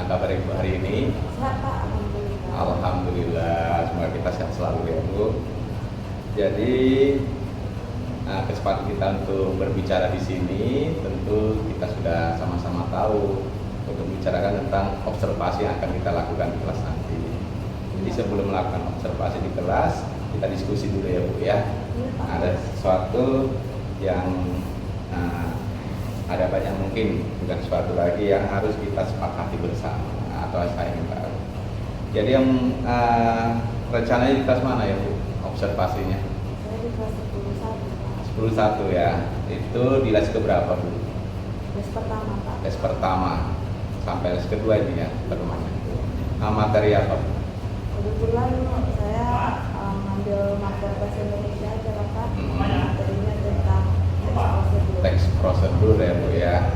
kabar Ibu hari ini? Sehat Pak, alhamdulillah. Alhamdulillah, semoga kita sehat selalu ya Bu. Jadi kesempatan kita untuk berbicara di sini, tentu kita sudah sama-sama tahu untuk membicarakan tentang observasi yang akan kita lakukan di kelas nanti. Jadi sebelum melakukan observasi di kelas, kita diskusi dulu ya Bu ya. Ada sesuatu yang ada banyak mungkin, bukan sesuatu lagi yang harus kita sepakati bersama atau saya minta. Jadi yang rencananya di kelas mana ya Bu observasinya? Saya di kelas 10 10.1 ya. Itu di les keberapa Bu? Les pertama Pak. Les pertama sampai les kedua ini ya pertemuannya. Materi apa Bu? Kebetulan saya ngambil materi bahasa Indonesia aja Pak. Materinya tentang Teks prosedur ya Bu ya.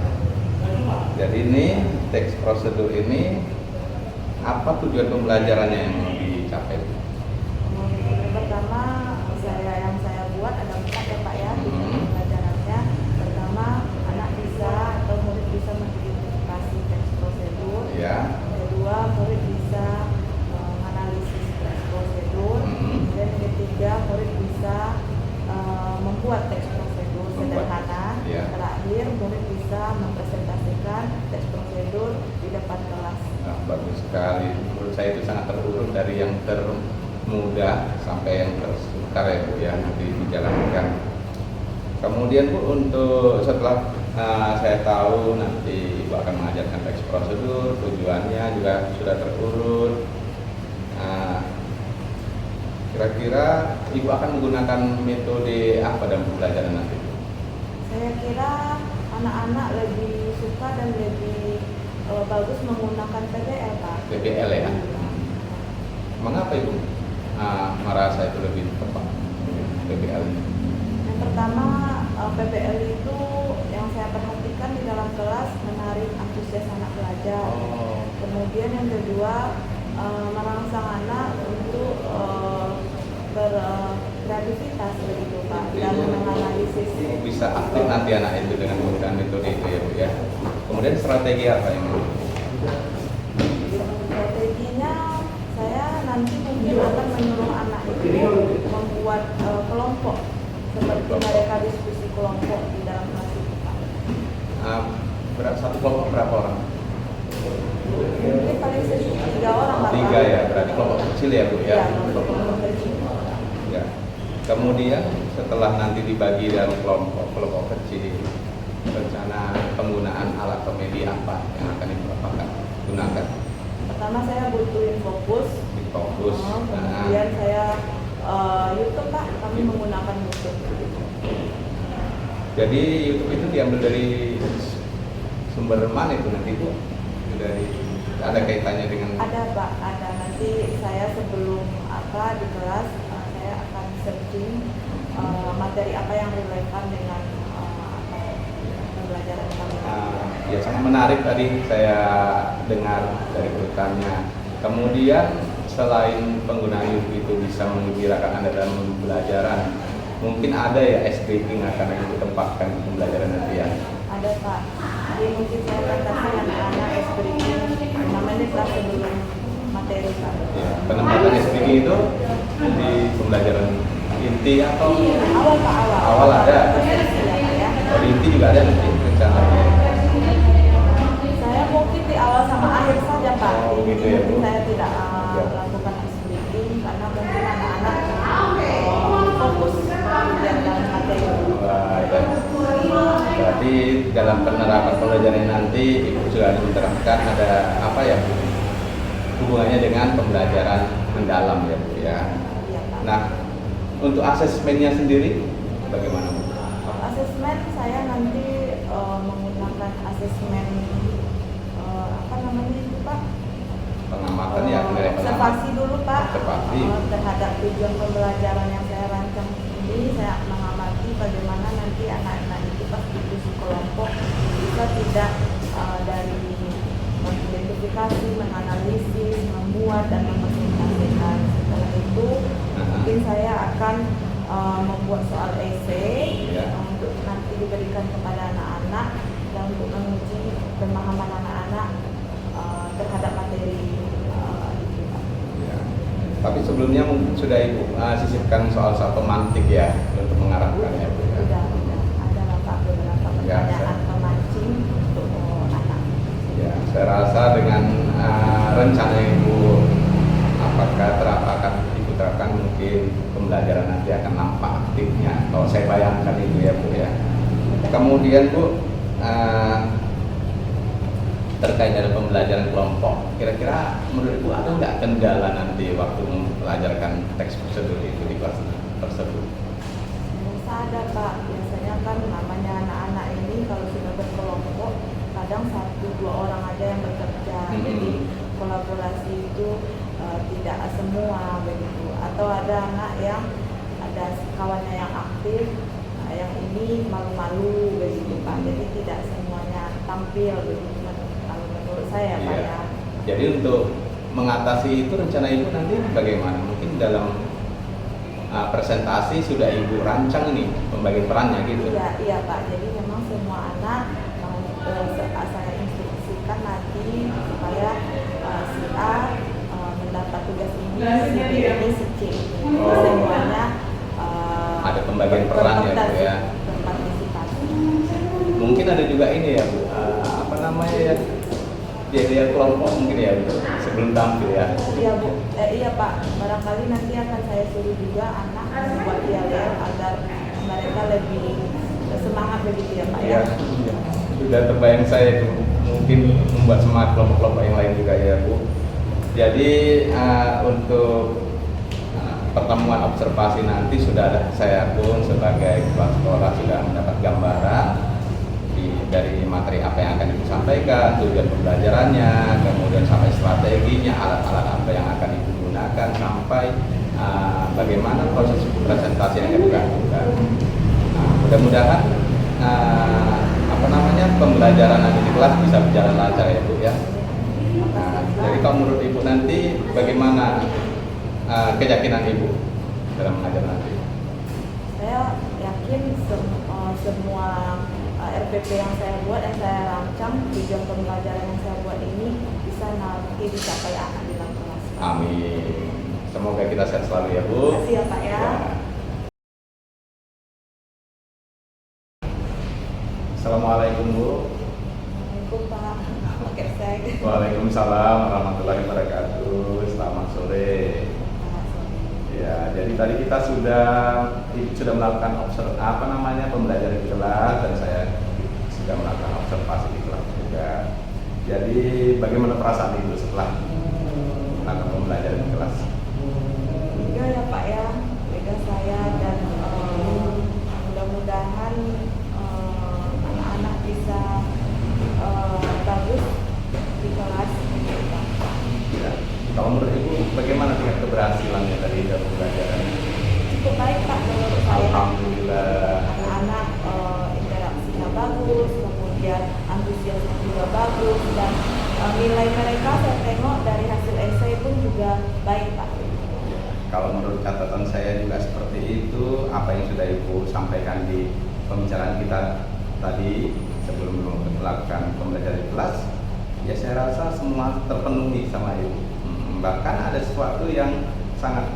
Jadi ini teks prosedur ini apa tujuan pembelajarannya yang mau dicapai? Pertama yang saya buat ada 4 ya Pak ya tujuan pembelajarannya. Pertama, anak bisa atau murid bisa mengidentifikasi teks prosedur. Ya. Kedua, murid bisa menganalisis teks prosedur. Dan ketiga, murid bisa membuat teks prosedur sederhana. Ya. Terakhir, murid bisa mempresentasikan teks prosedur di depan kelas. Nah, bagus sekali. Menurut saya itu sangat terurut dari yang termudah sampai yang tersukar ya Bu ya, nanti dijalankan. Kemudian Bu, untuk setelah saya tahu nanti Ibu akan mengajarkan teks prosedur, tujuannya juga sudah terurut. Kira-kira Ibu akan menggunakan metode apa dalam pembelajaran nanti? Saya kira anak-anak lebih suka dan lebih bagus menggunakan PBL Pak. PBL ya? Mengapa Ibu merasa itu lebih tepat PBL? Yang pertama, PBL itu yang saya perhatikan di dalam kelas menarik antusias anak belajar. Kemudian yang kedua, merangsang anak untuk berkreativitas begitu Pak dan menganalisis. Bisa aktif nanti anak itu dengan menggunakan metode itu ya Bu ya. Kemudian strategi apa yang strateginya saya nanti mungkin akan menyuruh anak itu membuat kelompok seperti mereka diskusi kelompok di dalam kelas itu Pak. Satu kelompok berapa orang? Mungkin paling sedikit 3 orang Pak. 3 ya, berarti kelompok kecil ya Bu ya. Ya, kelompok kecil. Ya. Kemudian setelah nanti dibagi dalam kelompok kecil, rencana penggunaan alat atau media apa yang akan digunakan? Pertama saya butuhin fokus. Kemudian saya YouTube Pak, kami menggunakan YouTube. Jadi YouTube itu diambil dari sumber mana itu nanti Bu? Dari ada kaitannya dengan? Ada Pak, ada. Nanti saya sebelum di kelas saya akan searching materi apa yang relevan dengan pembelajaran kami. Ya sangat menarik tadi saya dengar dari urutannya. Kemudian selain penggunaan YouTube itu bisa menggembirakan Anda dalam pembelajaran, mungkin ada ya ice breaking akan ditempatkan di pembelajaran nanti ya? Ada Pak. Jadi mungkin saya akan kasih anak-anak ice breaking 5 menit lah sebelum materi Pak. Ya, penempatan ice breaking itu di pembelajaran inti atau? Awal Pak, awal. Awal ada. Ya. Oh, di inti juga ada nanti rencananya. Saya mungkin di awal sama akhir saja Pak. Oh, gitu ya Bu. Saya tidak melakukan ice breaking karena mungkin anak-anak fokus dalam materi. Berarti dalam penerapan pembelajaran nanti Ibu sudah menerapkan ada apa ya hubungannya dengan pembelajaran mendalam ya Bu ya. Iya, Pak. Nah, untuk asesmennya sendiri bagaimana Bu? Asesmen saya nanti menggunakan asesmen apa namanya itu Pak? Pengamatan ya, nilai observasi dulu Pak. Observasi. Terhadap tujuan pembelajaran yang saya rancang ini, saya mengamati bagaimana nanti anak-anak itu pas diskusi kelompok bisa tidak dari mengidentifikasi, menganalisis, membuat dan mempresentasikan. Setelah itu mungkin saya akan membuat soal esai untuk nanti diberikan kepada anak-anak dan untuk menguji pemahaman anak-anak terhadap materi itu Pak. Ya. Tapi sebelumnya mungkin sudah Ibu sisipkan soal-soal pemantik ya untuk mengarahkan ya Bu ya. Sudah ada lah Pak beberapa Ya, pertanyaan pemancing untuk anak. Ya, saya rasa dengan rencana Ibu apakah akan Ibu terapkan mungkin pembelajaran nanti akan nampak aktifnya. Kalau saya bayangkan itu ya Bu ya. Kemudian Bu terkait dengan pembelajaran kelompok, kira-kira menurut Ibu ada nggak kendala nanti waktu mempelajarkan teks prosedur itu di kelas tersebut? Biasa ada Pak, biasanya kan namanya anak-anak ini kalau sudah berkelompok kadang 1-2 orang aja yang bekerja, jadi kolaborasi itu tidak semua begitu. Atau ada anak yang ada kawannya yang aktif, yang ini malu-malu begitu Pak, jadi tidak semuanya tampil begitu kalau menurut saya Pak Iya. ya. Jadi untuk mengatasi itu rencana Ibu nanti bagaimana? Mungkin dalam presentasi sudah Ibu rancang nih pembagian perannya gitu. Iya Pak, jadi memang semua anak saya instruksikan nanti supaya si A mendapat tugas ini, si B ini, si C ini. Semuanya Ada pembagian peran ya Bu ya. berpartisipasi. Mungkin ada juga ini ya Bu, apa namanya ya, dia kelompok mungkin ya Bu, sebelum tampil ya. Iya Bu, iya Pak, barangkali nanti akan saya suruh juga anak membuat ILL agar mereka lebih semangat begitu ya Pak ya. Iya, sudah terbayang saya itu mungkin membuat semangat kelompok-kelompok yang lain juga ya Bu. Jadi untuk pertemuan observasi nanti sudah ada, saya pun sebagai kepala sekolah sudah mendapat gambaran dari materi apa yang akan disampaikan, tujuan pembelajarannya, kemudian sampai strateginya, alat-alat apa yang akan digunakan, sampai bagaimana proses presentasi yang akan dilakukan. Mudah-mudahan pembelajaran nanti di kelas bisa berjalan lancar ya Bu ya. Jadi kalau menurut Ibu nanti bagaimana keyakinan Ibu dalam mengajar nanti? Saya yakin semua RPP yang saya buat, yang saya rancang, tujuan pembelajaran yang saya buat ini bisa nanti dicapai anak di dalam kelas. Amin. Semoga kita sehat selalu ya Bu. Terima kasih ya Pak ya. Assalamualaikum Bu. Assalamualaikum Pak. Oke, saya. Waalaikumsalam warahmatullahi wabarakatuh. Selamat sore. Ya, jadi tadi kita sudah melakukan pembelajaran di kelas, dan saya sudah melakukan observasi di kelas juga. Jadi bagaimana perasaan Ibu setelah melakukan pembelajaran di kelas? Lega ya Pak ya, lega saya, dan mudah-mudahan anak-anak bisa bagus di kelas. Ya. Kalau menurut Ibu bagaimana tingkat keberhasilannya tadi dalam pembelajaran? Cukup baik Pak menurut saya. Alhamdulillah. Anak-anak interaksinya bagus, kemudian antusiasnya juga bagus, dan nilai mereka saya tengok dari hasil essay pun juga baik Pak. Ya, kalau menurut catatan saya juga seperti itu. Apa yang sudah Ibu sampaikan di pembicaraan kita tadi sebelum melakukan pembelajaran di kelas, ya saya rasa semua terpenuhi sama Ibu. Bahkan ada sesuatu yang sangat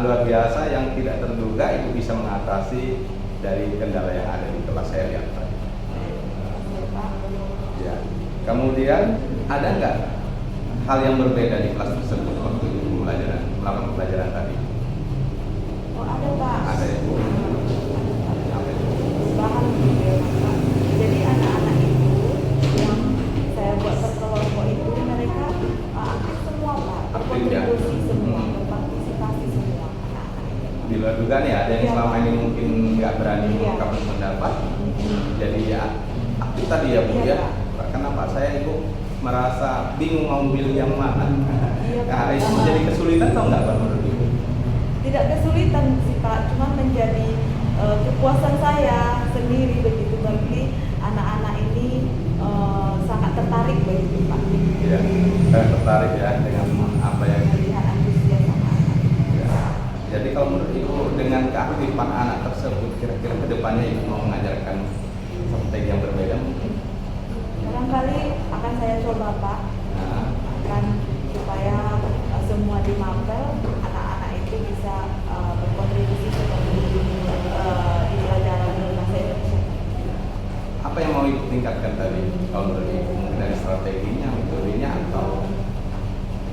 luar biasa yang tidak terduga Ibu bisa mengatasi dari kendala yang ada di kelas saya lihat tadi. Ya. Kemudian ada nggak hal yang berbeda di kelas tersebut waktu Ibu melakukan pembelajaran tadi? Oh ada Pak. Ada ya Bu. Bahan Pak. Jadi anak-anak itu yang saya buat berkelompok itu mereka aktif semua Pak, berkontribusi semua, berpartisipasi semua anak-anak itu. Di luar dugaan ya, ada yang Iya. selama ini mungkin nggak berani Iya. mengungkapkan pendapat. Jadi ya aktif tadi ya Bu Iya, ya. Kenapa saya Ibu merasa bingung mau milih yang mana? Iya, Nah, Pak. itu menjadi kesulitan atau enggak Pak menurut Ibu? Tidak kesulitan sih Pak, cuma menjadi kepuasan saya sendiri begitu, berarti anak-anak ini sangat tertarik begitu Pak. Ya, saya tertarik ya dengan apa yang Melihat antusias anak-anak. ya. Jadi kalau menurut Ibu dengan keaktifan anak tersebut, kira-kira kedepannya Ibu mau mengajarkan strategi yang berbeda mungkin? Barangkali akan saya coba Pak, Nah, akan bisa berkontribusi seperti di pelajaran bahasa Indonesia. Apa yang mau Ibu tingkatkan tadi? Kalau dari mungkin dari strateginya, metodenya, atau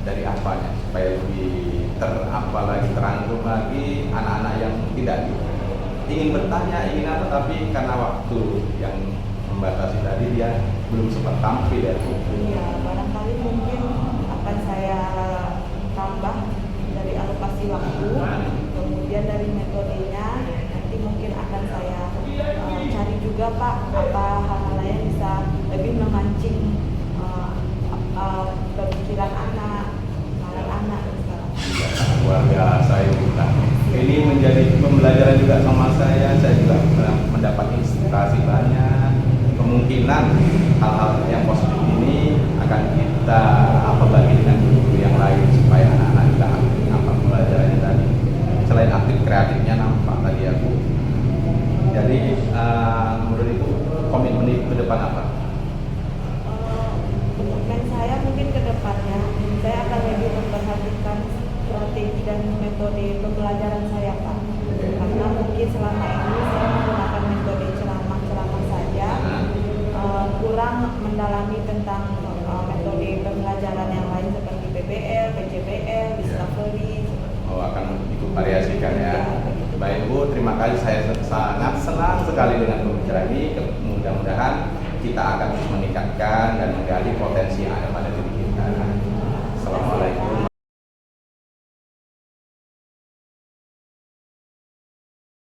dari apanya supaya lebih terangkum lagi anak-anak yang tidak ingin bertanya, ingin apa, tapi karena waktu yang membatasi tadi dia belum sempat tampil ya Bu. Iya, barangkali mungkin akan saya tambah dari alokasi waktu, kemudian dari metodenya nanti mungkin akan saya cari juga Pak apa hal-hal lain bisa lebih memancing pemikiran anak, anak misalnya. Luar biasa Ibu. Ini menjadi pembelajaran juga sama saya juga mendapat inspirasi banyak. Kemungkinan hal-hal yang positif ini akan kita bagi dengan guru yang lain supaya anak-anak juga aktif nampak pembelajarannya tadi. Selain aktif, kreatifnya nampak tadi ya Bu. Jadi menurut Ibu komitmen Ibu ke depan apa? Komitmen saya mungkin ke depannya saya akan lebih memperhatikan strategi dan metode pembelajaran saya Pak. Karena mungkin selama ini saya menggunakan metode ceramah-ceramah saja, kurang mendalami tentang metode pembelajaran yang lain seperti PBL, PJBL, Discovery. Oh, akan ikut variasikan ya. Baik Bu, terima kasih. Saya sangat senang sekali dengan pembicaraan ini. Mudah-mudahan kita akan terus meningkatkan dan menggali potensi yang ada pada